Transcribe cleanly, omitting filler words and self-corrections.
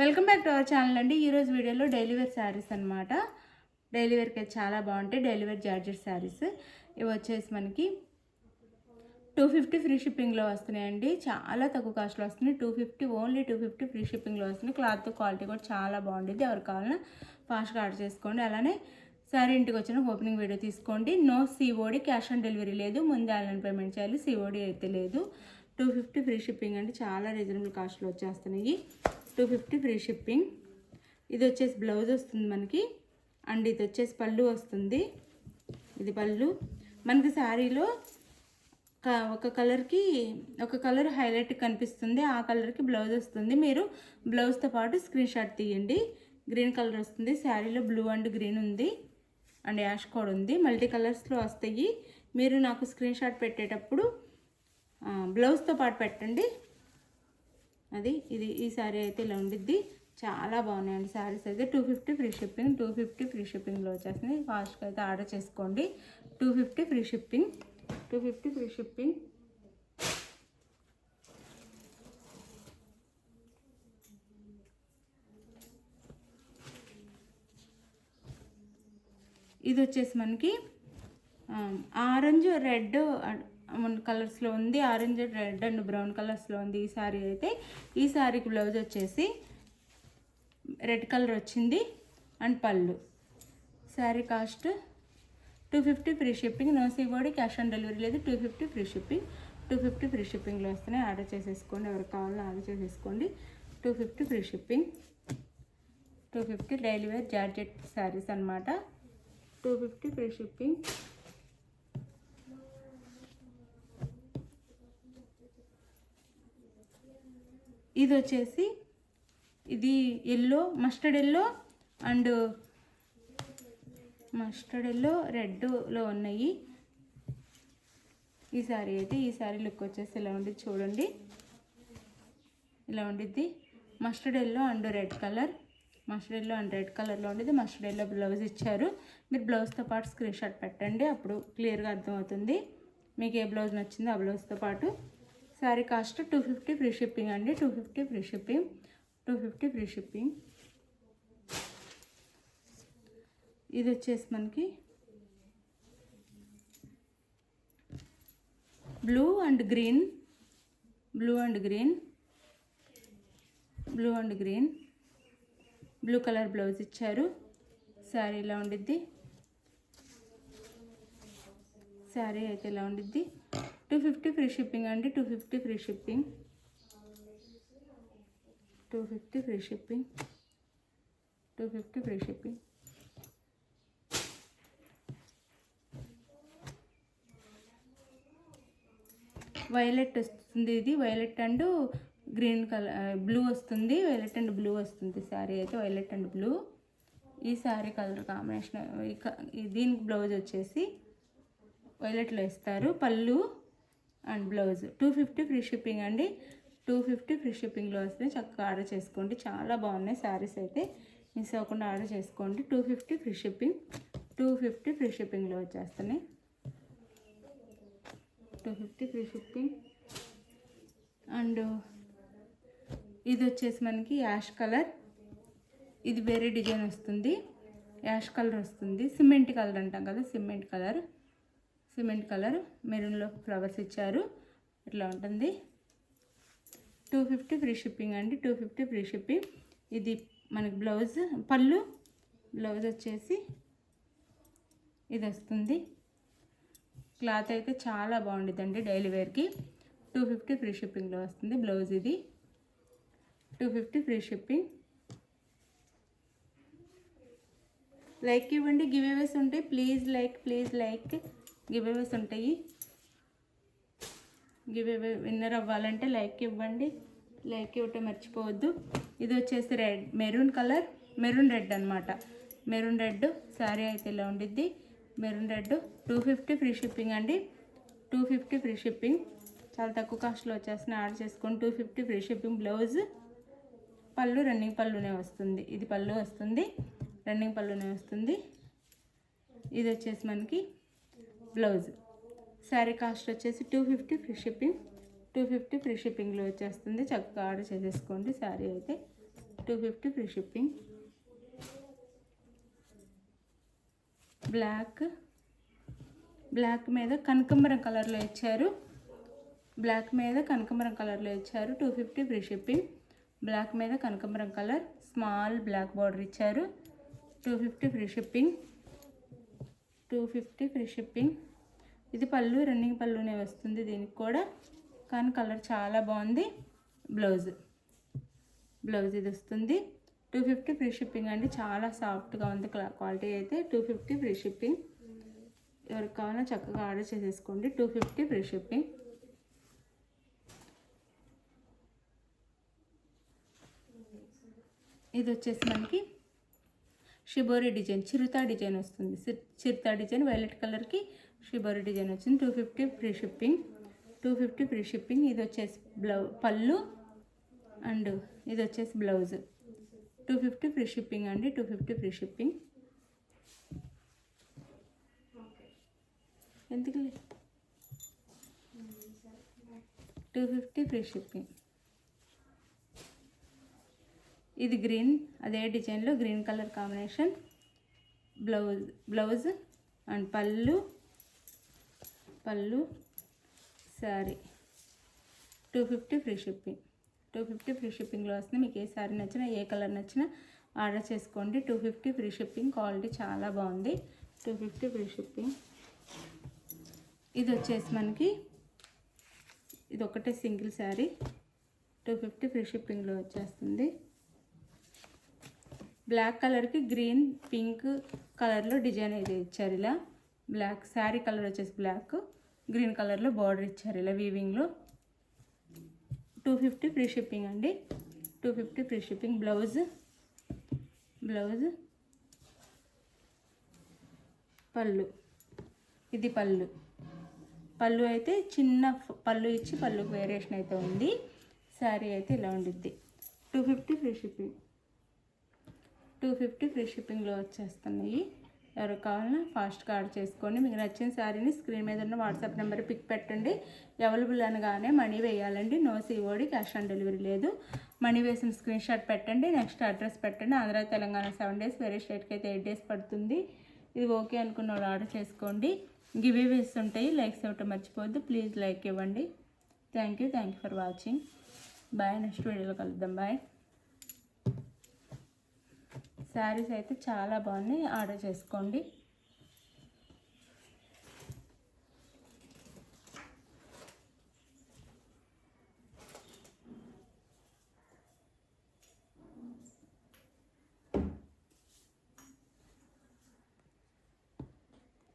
Welcome back to our channel అండి. ఈరోజు వీడియోలో డైలీ వేర్ శారీస్ అనమాట. డైలీ వేర్కి చాలా బాగుంటాయి. డైలీ వేర్ జార్జెట్ శారీస్ ఇవి వచ్చేసి మనకి 250 ఫ్రీ షిప్పింగ్లో వస్తున్నాయండి. చాలా తక్కువ కాస్ట్లో వస్తున్నాయి. 250 ఓన్లీ 250 ఫ్రీ షిప్పింగ్లో వస్తున్నాయి. క్లాత్ క్వాలిటీ కూడా చాలా బాగుంటుంది. ఎవరు కావాలన్నా ఫాస్ట్గా ఆర్డర్ చేసుకోండి. అలానే శారీ ఇంటికి వచ్చిన ఓపెనింగ్ వీడియో తీసుకోండి. No COD, cash on delivery లేదు. ముందే ఆన్లైన్ పేమెంట్ చేయాలి. సిఓడి అయితే లేదు. 250 ఫ్రీ షిప్పింగ్ అండి. చాలా రీజనబుల్ కాస్ట్లో వచ్చేస్తున్నాయి. 250 ఫ్రీ షిప్పింగ్. ఇది వచ్చేసి బ్లౌజ్ వస్తుంది మనకి, అండ్ ఇది వచ్చేసి పళ్ళు వస్తుంది. ఇది పళ్ళు మనకి శారీలో ఒక కలర్కి ఒక కలర్ హైలైట్ కనిపిస్తుంది. ఆ కలర్కి బ్లౌజ్ వస్తుంది. మీరు బ్లౌజ్తో పాటు స్క్రీన్ షాట్ తీయండి. గ్రీన్ కలర్ వస్తుంది. శారీలో బ్లూ అండ్ గ్రీన్ ఉంది, అండ్ యాష్ కోడ్ ఉంది. మల్టీ కలర్స్లో వస్తాయి. మీరు నాకు స్క్రీన్ షాట్ పెట్టేటప్పుడు బ్లౌజ్తో పాటు పెట్టండి. ఇది ఈ శారీ అయితే ఇలా ఉండిద్ది. చాలా బాగున్నాయండి శారీస్ అయితే. 250 ఫ్రీ షిప్పింగ్. 250 ఫ్రీ షిప్పింగ్లో వచ్చేస్తుంది. ఫాస్ట్గా అయితే ఆర్డర్ చేసుకోండి. 250 ఫ్రీ షిప్పింగ్. 250 free shipping. ఇది వచ్చేసి మనకి ఆరెంజ్ రెడ్ కలర్స్లో ఉంది. ఆరెంజ్ రెడ్ అండ్ బ్రౌన్ కలర్స్లో ఉంది ఈ శారీ అయితే. ఈ శారీకి బ్లౌజ్ వచ్చేసి రెడ్ కలర్ వచ్చింది అండ్ పళ్ళు. Sari cost 250 free shipping. No COD, cash on delivery లేదు. 250 ఫ్రీ షిప్పింగ్. 250 ఫ్రీ షిప్పింగ్లో వస్తున్నాయి. ఆర్డర్ చేసేసుకోండి. ఎవరికి కావాలో ఆర్డర్ చేసేసుకోండి. 250 free shipping. 250 daily wear georgette saris అనమాట. 250 ఫ్రీ షిప్పింగ్. ఇది వచ్చేసి ఇది ఎల్లో, మస్టర్డ్ ఎల్లో అండ్ రెడ్లో ఉన్నాయి ఈ శారీ అయితే. ఈ శారీ లుక్ వచ్చేసి ఇలా ఉండిద్ది చూడండి. ఇలా ఉండిద్ది. Mustard yellow and red colour. Mustard yellow and red కలర్లో ఉండేది. మస్టర్డ్ ఎల్లో బ్లౌజ్ ఇచ్చారు. మీరు బ్లౌజ్తో పాటు స్క్రీన్ షాట్ పెట్టండి, అప్పుడు క్లియర్గా అర్థమవుతుంది మీకు ఏ బ్లౌజ్ నచ్చిందో ఆ బ్లౌజ్తో పాటు. శారీ కాస్ట్ 250 ఫ్రీ షిప్పింగ్ అండి. 250 ఫ్రీ షిప్పింగ్. 250 free shipping. ఇది వచ్చేసి మనకి blue and green blue colour blouse ఇచ్చారు. శారీ ఇలా ఉండిద్ది. శారీ అయితే ఇలా ఉండిద్ది. 250 ఫ్రీ షిప్పింగ్ అండి. 250 free shipping. 250 free shipping. 250 free shipping. Violet వస్తుంది. ఇది violet and green colour blue వస్తుంది. వైలెట్ అండ్ బ్లూ వస్తుంది శారీ అయితే. వైలెట్ అండ్ బ్లూ ఈ శారీ కలర్ కాంబినేషన్. దీనికి బ్లౌజ్ వచ్చేసి వైలెట్లో ఇస్తారు. పళ్ళు అండ్ బ్లౌజ్. 250 ఫ్రీ షిప్పింగ్ అండి. 250 ఫ్రీ షిప్పింగ్లో వస్తుంది. చక్కగా ఆర్డర్ చేసుకోండి. చాలా బాగున్నాయి శారీస్ అయితే. మిస్ అవ్వకుండా ఆర్డర్ చేసుకోండి. 250 ఫ్రీ షిప్పింగ్. 250 ఫ్రీ షిప్పింగ్లో వచ్చేస్తున్నాయి. 250 ఫ్రీ షిప్పింగ్. అండ్ ఇది వచ్చేసి మనకి యాష్ కలర్. ఇది వేరే డిజైన్ వస్తుంది. యాష్ కలర్ వస్తుంది. సిమెంట్ కలర్ అంటాం కదా, సిమెంట్ కలర్ మెరూన్లో ఫ్లవర్స్ ఇచ్చారు. ఇట్లా ఉంటుంది. 250 ఫ్రీ షిప్పింగ్ అండి. 250 ఫ్రీ షిప్పింగ్. ఇది మనకి బ్లౌజ్. పళ్ళు బ్లౌజ్ వచ్చేసి ఇది వస్తుంది. క్లాత్ అయితే చాలా బాగుంటుందండి డైలీ వేర్కి. 250 ఫ్రీ షిప్పింగ్లో వస్తుంది బ్లౌజ్. ఇది 250 ఫ్రీ షిప్పింగ్. లైక్ ఇవ్వండి. గివ్ అవేస్ ఉంటాయి. ప్లీజ్ లైక్ గివ్ అవేస్ ఉంటాయి. గివ్ అవే విన్నర్ అవ్వాలంటే లైక్ ఇవ్వండి. లైక్ ఇవ్వటం మర్చిపోవద్దు. ఇది వచ్చేసి మెరూన్ రెడ్ అనమాట. మెరూన్ రెడ్ శారీ అయితే ఇలా ఉండిద్ది. Maroon red. 250 ఫ్రీ షిప్పింగ్ అండి. 250 ఫ్రీ షిప్పింగ్. చాలా తక్కువ కాస్ట్లో వచ్చేస్తున్నాయి. ఆర్డర్ చేసుకోండి. 250 ఫ్రీ షిప్పింగ్. బ్లౌజ్. పళ్ళు రన్నింగ్ పళ్ళునే వస్తుంది. ఇది పళ్ళు వస్తుంది. రన్నింగ్ పళ్ళునే వస్తుంది. ఇది వచ్చేసి మనకి బ్లౌజ్. శారీ కాస్ట్ వచ్చేసి 250 ఫ్రీ షిప్పింగ్. 250 ఫ్రీ షిప్పింగ్లో వచ్చేస్తుంది. చక్కగా ఆర్డర్ చేసేసుకోండి శారీ అయితే. 250 ఫ్రీ షిప్పింగ్. బ్లాక్ మీద కనకాంబరం కలర్లో ఇచ్చారు. 250 ఫ్రీ షిప్పింగ్. బ్లాక్ మీద కనకాంబరం కలర్ స్మాల్ బ్లాక్ బార్డర్ ఇచ్చారు. 250 ఫ్రీ షిప్పింగ్. 250 free shipping. ఇది పళ్ళు, రన్నింగ్ పళ్ళునే వస్తుంది దీనికి కూడా, కానీ కలర్ చాలా బాగుంది. బ్లౌజ్ ఇది వస్తుంది. 250 ఫ్రీ షిప్పింగ్ అండి. చాలా సాఫ్ట్గా ఉంది క్వాలిటీ అయితే. 250 ఫ్రీ షిప్పింగ్. ఎవరికి కావాలో చక్కగా ఆర్డర్ చేసేసుకోండి. 250 ఫ్రీ షిప్పింగ్. ఇది వచ్చేసి మనకి షిబోరి డిజైన్, చిరుతా డిజైన్ వస్తుంది. చిరుతా డిజైన్ వైలెట్ కలర్కి షిబోరి డిజైన్ వచ్చింది. 250 ఫ్రీ షిప్పింగ్. 250 free shipping. ఇది వచ్చేసి పళ్ళు అండ్ ఇది వచ్చేసి బ్లౌజ్. 250 ఫ్రీ షిప్పింగ్ అండి. 250 ఫ్రీ షిప్పింగ్. ఎందుకు 250 ఫ్రీ షిప్పింగ్. ఇది గ్రీన్, అదే డిజైన్లో green colour combination. Blouse and పళ్ళు శారీ. 250 free shipping. 250 ఫ్రీ షిప్పింగ్లో వస్తుంది. మీకు ఏ శారీ నచ్చినా, ఏ కలర్ నచ్చినా ఆర్డర్ చేసుకోండి. 250 ఫ్రీ షిప్పింగ్. క్వాలిటీ చాలా బాగుంది. 250 ఫ్రీ షిప్పింగ్. ఇది వచ్చేసి మనకి ఇది ఒకటే సింగిల్ శారీ. 250 ఫ్రీ షిప్పింగ్లో వచ్చేస్తుంది. బ్లాక్ కలర్కి గ్రీన్ పింక్ కలర్లో డిజైన్ అయితే ఇచ్చారు. ఇలా బ్లాక్ శారీ కలర్ వచ్చేసి బ్లాక్, గ్రీన్ కలర్లో బార్డర్ ఇచ్చారు ఇలా వీవింగ్లో. 250 ఫ్రీ షిప్పింగ్ అండి. 250 ఫ్రీ షిప్పింగ్. బ్లౌజ్ పళ్ళు. ఇది పళ్ళు అయితే చిన్న పళ్ళు ఇచ్చి పళ్ళుకి వేరియేషన్ అయితే ఉంది. శారీ అయితే ఇలా ఉండిద్ది. 250 ఫ్రీ షిప్పింగ్. 250 ఫ్రీ షిప్పింగ్లో వచ్చేస్తున్నాయి. ఎవరికి కావాలన్నా ఫాస్ట్గా ఆర్డర్ చేసుకోండి. మీకు నచ్చిన శారీని స్క్రీన్ మీద ఉన్న వాట్సాప్ నెంబర్ పిక్ పెట్టండి. అవైలబుల్ అనగానే మనీ వేయాలండి. No COD, cash on delivery లేదు. మనీ వేసిన స్క్రీన్ షాట్ పెట్టండి. నెక్స్ట్ అడ్రస్ పెట్టండి. ఆంధ్ర తెలంగాణ 7 days, వేరే స్టేట్కి అయితే 8 days పడుతుంది. ఇది ఓకే అనుకున్న వాళ్ళు ఆర్డర్ చేసుకోండి. గివ్ అవేస్ ఉంటాయి. లైక్స్ ఇవ్వటం మర్చిపోవద్దు. ప్లీజ్ లైక్ ఇవ్వండి. Thank you for watching. Bye. Next వీడియోలో కలుద్దాం. బాయ్. శారీస్ అయితే చాలా బాగున్నాయి. ఆర్డర్ చేసుకోండి.